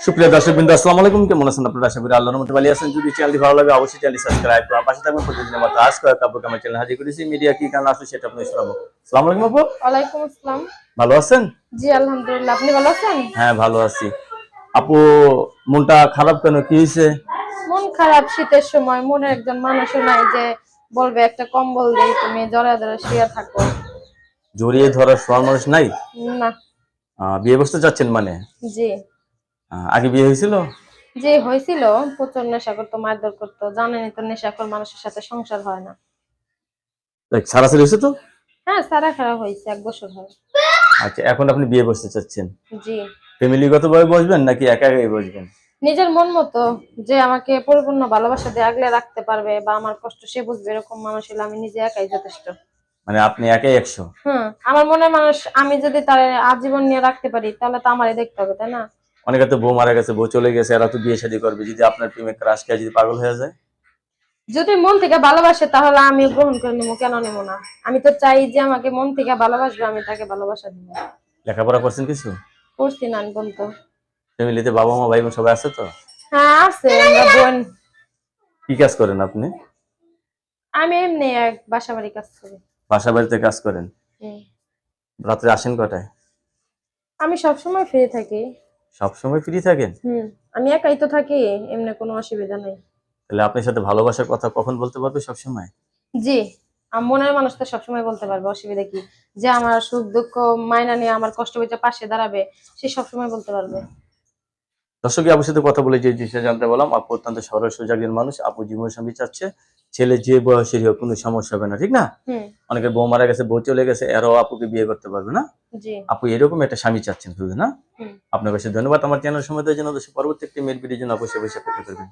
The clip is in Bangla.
সুপ্রিয় দর্শকবৃন্দ, আসসালামু আলাইকুম। কেমন আছেন আপনারা? আশা করি আল্লাহর রহমতে ভালো আছেন। যদি চ্যানেলটি ভালো লাগে অবশ্যই চ্যানেলটি সাবস্ক্রাইব করুন, পাশে থাকবেন। প্রতিদিনের মতো আজকে আপনাদের আমার চ্যানেল হাজির করেছি। মিডিয়া কি কারণে আসলে সেটা আপনাদের শোনাবো। আসসালামু আলাইকুম আপু, ওয়ালাইকুম আসসালাম। ভালো আছেন? জি আলহামদুলিল্লাহ, আপনি ভালো আছেন? হ্যাঁ, ভালো আছি। আপু, মনটা খারাপ কেন, কি হয়েছে? মন খারাপ, শীতের সময় মনে একজন মানুষও নাই যে বলবে একটা কম্বল দেই, তুমি জড়ায় ধরে শুয়ে থাকো। জড়িয়ে ধরার শোয়ার মানুষ নাই? না। বিয়ে বসতে যাচ্ছেন মানে? জি। আগে বিয়ে হয়েছিল? জি হয়েছিল। প্রচুর নেশা করতো, মারধর করতো, জানেনই তো নেশাখোর মানুষের সাথে সংসার হয় না। সারাসারি হয়েছে তো? হ্যাঁ, সারা খারাপ হয়েছে, 1 বছর হয়। আচ্ছা, এখন আপনি বিয়ে বসতে চাচ্ছেন? জি। ফ্যামিলিগত ভাবে বসবেন নাকি একা একাই বসবেন? নিজের মন মতো, যে আমাকে পরিপূর্ণ ভালোবাসা দিয়ে আগলে রাখতে পারবে বা আমার কষ্ট সে বুঝবে, এরকম মানুষ হলে আমি নিজে একাই যথেষ্ট। মানে আপনি একাই 100? আমার মনের মানুষ আমি যদি তার আজীবন নিয়ে রাখতে পারি, তাহলে তো আমারই দেখতে হবে, তাই না? অনেকে তো বউ মারা গেছে, বউ চলে গেছে, এরা তো বিয়ে শাদী করবে। যদি আপনার প্রেমে ক্রাশ খেয়ে যদি পাগল হয়ে যায়? যদি মন থেকে ভালোবাসে তাহলে আমি গ্রহণ করে নেবো, কেন নেবো না? আমি তো চাই যে আমাকে মন থেকে ভালোবাসবে, আমি তাকে ভালোবাসা দিব। লেখাপড়া করছেন কিছু? করছি না বলতো। ফ্যামিলিতে বাবা মা ভাই বোন সবাই আছে তো? হ্যাঁ আছে, আমরা বোন। কি কাজ করেন আপনি? আমি এমনি এক বাসা বাড়ি কাজ করি। বাসা বাড়িতে কাজ করেন? হুম। রাত্রে আসেন কটায়? আমি সবসময় ফ্রি থাকি। সব সময় ফ্রি থাকেন? আমি একাই তো থাকি, এমনি কোনো অসুবিধা নাই। তাহলে আপনার সাথে ভালোবাসার কথা কখন বলতে পারবে? সব সময়? জি। মনের মানুষ তো সবসময় বলতে পারবে, অসুবিধা কি? যে আমার সুখ দুঃখ মাইনা নিয়ে আমার কষ্ট বুঝে পাশে দাঁড়াবে, সে সবসময় বলতে পারবে। দর্শক, আপুর সাথে কথা বলে যে জিনিসটা জানতে বললাম, আপু অত্যন্ত সরল সোজা একজন মানুষ। আপু জীবনসঙ্গী চাচ্ছে, ছেলে যে বয়সেরই হোক, কোনো সমস্যা হবে না, ঠিক না? হুম। অনেকের বউ মারা গেছে, বউ চলে গেছে, এরাও আপুকে বিয়ে করতে পারবে না। জি। আপু এরকম একটা স্বামী চাচ্ছেন শুধু না? হুম। আপনার কাছে ধন্যবাদ আমার চ্যানেল সময় দেওয়ার জন্য। পরবর্তী একটি মেয়ের ভিডিওর জন্য অবশ্যই অপেক্ষা করবেন।